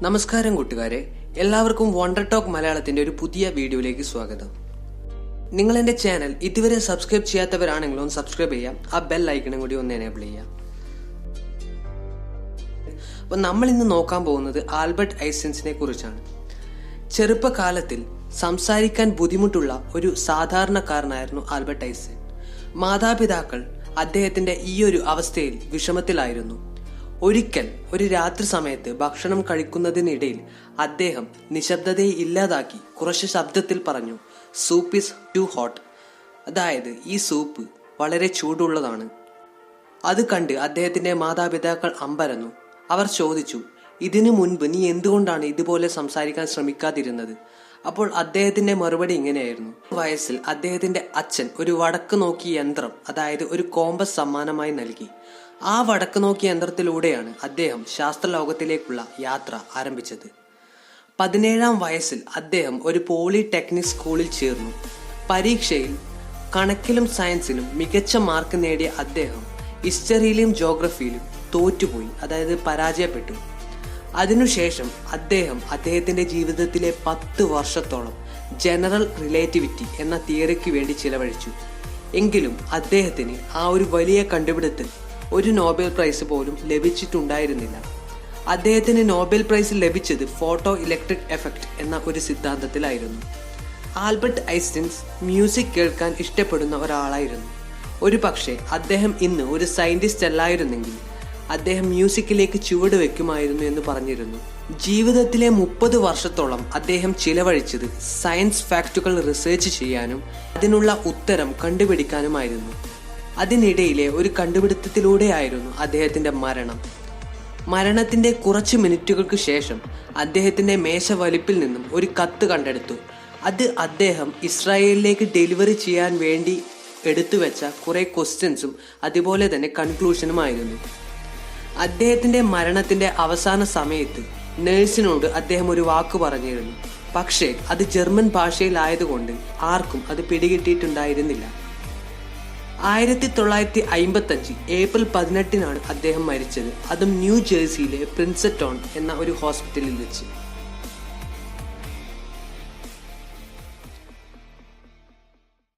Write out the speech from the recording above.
നമസ്കാരം കൂട്ടുകാരെ, എല്ലാവർക്കും വണ്ടർ ടോക്ക് മലയാളത്തിന്റെ ഒരു പുതിയ വീഡിയോയിലേക്ക് സ്വാഗതം. നിങ്ങൾ എന്റെ ചാനൽ ഇതുവരെ സബ്സ്ക്രൈബ് ചെയ്യാത്തവരാണെങ്കിൽ ഒന്ന് സബ്സ്ക്രൈബ് ചെയ്യാം, ആ ബെൽ ഐക്കണും കൂടി ഒന്ന് എനേബിൾ ചെയ്യാം. അപ്പോൾ നമ്മൾ ഇന്ന് നോക്കാൻ പോകുന്നത് ആൽബർട്ട് ഐൻസ്റ്റീനെ കുറിച്ചാണ്. ചെറുപ്പകാലത്തിൽ സംസാരിക്കാൻ ബുദ്ധിമുട്ടുള്ള ഒരു സാധാരണക്കാരനായിരുന്നു ആൽബർട്ട് ഐൻസ്റ്റീൻ. മാതാപിതാക്കൾ അദ്ദേഹത്തിന്റെ ഈ ഒരു അവസ്ഥയിൽ വിഷമത്തിലായിരുന്നു. ഒരിക്കൽ ഒരു രാത്രി സമയത്ത് ഭക്ഷണം കഴിക്കുന്നതിനിടയിൽ അദ്ദേഹം നിശബ്ദതയെ ഇല്ലാതാക്കി കുറച്ച് ശബ്ദത്തിൽ പറഞ്ഞു, സൂപ്പ് ഈസ് ടു ഹോട്ട്. അതായത് ഈ സൂപ്പ് വളരെ ചൂടുള്ളതാണ്. അത് കണ്ട് അദ്ദേഹത്തിന്റെ മാതാപിതാക്കൾ അമ്പരന്നു. അവർ ചോദിച്ചു, ഇതിനു മുൻപ് നീ എന്തുകൊണ്ടാണ് ഇതുപോലെ സംസാരിക്കാൻ ശ്രമിക്കാതിരുന്നത്? അപ്പോൾ അദ്ദേഹത്തിന്റെ മറുപടി ഇങ്ങനെയായിരുന്നു. വയസ്സിൽ അദ്ദേഹത്തിന്റെ അച്ഛൻ ഒരു വടക്ക് നോക്കി യന്ത്രം, അതായത് ഒരു കോമ്പസ് സമ്മാനമായി നൽകി. ആ വടക്ക് നോക്കിയ യന്ത്രത്തിലൂടെയാണ് അദ്ദേഹം ശാസ്ത്രലോകത്തിലേക്കുള്ള യാത്ര ആരംഭിച്ചത്. 17-ാം വയസ്സിൽ അദ്ദേഹം ഒരു പോളിടെക്നിക് സ്കൂളിൽ ചേർന്നു. പരീക്ഷയിൽ കണക്കിലും സയൻസിലും മികച്ച മാർക്ക് നേടിയ അദ്ദേഹം ഹിസ്റ്ററിയിലും ജോഗ്രഫിയിലും തോറ്റുപോയി, അതായത് പരാജയപ്പെട്ടു. അതിനുശേഷം അദ്ദേഹത്തിന്റെ ജീവിതത്തിലെ 10 വർഷത്തോളം ജനറൽ റിലേറ്റിവിറ്റി എന്ന തിയറിക്ക് വേണ്ടി ചിലവഴിച്ചു. എങ്കിലും അദ്ദേഹത്തിന് ആ ഒരു വലിയ കണ്ടുപിടുത്തത്തിൽ ഒരു നോബൽ പ്രൈസ് പോലും ലഭിച്ചിട്ടുണ്ടായിരുന്നില്ല. അദ്ദേഹത്തിന് നോബൽ പ്രൈസ് ലഭിച്ചത് ഫോട്ടോ ഇലക്ട്രിക് എഫക്റ്റ് എന്ന ഒരു സിദ്ധാന്തത്തിലായിരുന്നു. ആൽബർട്ട് ഐൻസ്റ്റീൻ മ്യൂസിക് കേൾക്കാൻ ഇഷ്ടപ്പെടുന്ന ഒരാളായിരുന്നു. ഒരു പക്ഷേ അദ്ദേഹം ഇന്ന് ഒരു സയന്റിസ്റ്റ് അല്ലായിരുന്നെങ്കിൽ അദ്ദേഹം മ്യൂസിക്കിലേക്ക് ചുവട് വെക്കുമായിരുന്നു എന്ന് പറഞ്ഞിരുന്നു. ജീവിതത്തിലെ 30 വർഷത്തോളം അദ്ദേഹം ചിലവഴിച്ചത് സയൻസ് ഫാക്റ്റുകൾ റിസർച്ച് ചെയ്യാനും അതിനുള്ള ഉത്തരം കണ്ടുപിടിക്കാനുമായിരുന്നു. അതിനിടയിലെ ഒരു കണ്ടുപിടുത്തത്തിലൂടെയായിരുന്നു അദ്ദേഹത്തിന്റെ മരണത്തിന്റെ കുറച്ച് മിനിറ്റുകൾക്ക് ശേഷം അദ്ദേഹത്തിന്റെ മേശവലിപ്പിൽ നിന്നും ഒരു കത്ത് കണ്ടെടുത്തു. അത് അദ്ദേഹം ഇസ്രായേലിലേക്ക് ഡെലിവറി ചെയ്യാൻ വേണ്ടി എടുത്തുവെച്ച കുറെ ക്വസ്റ്റ്യൻസും അതുപോലെ തന്നെ കൺക്ലൂഷനുമായിരുന്നു. അദ്ദേഹത്തിന്റെ മരണത്തിന്റെ അവസാന സമയത്ത് നേഴ്സിനോട് അദ്ദേഹം ഒരു വാക്ക് പറഞ്ഞിരുന്നു. പക്ഷേ അത് ജർമ്മൻ ഭാഷയിലായതുകൊണ്ട് ആർക്കും അത് പിടികിട്ടിയിട്ടുണ്ടായിരുന്നില്ല. 1955 ഏപ്രിൽ 18-നാണ് അദ്ദേഹം മരിച്ചത്. അതും ന്യൂ ജേഴ്സിയിലെ പ്രിൻസറ്റോൺ എന്ന ഒരു ഹോസ്പിറ്റലിൽ വെച്ച്.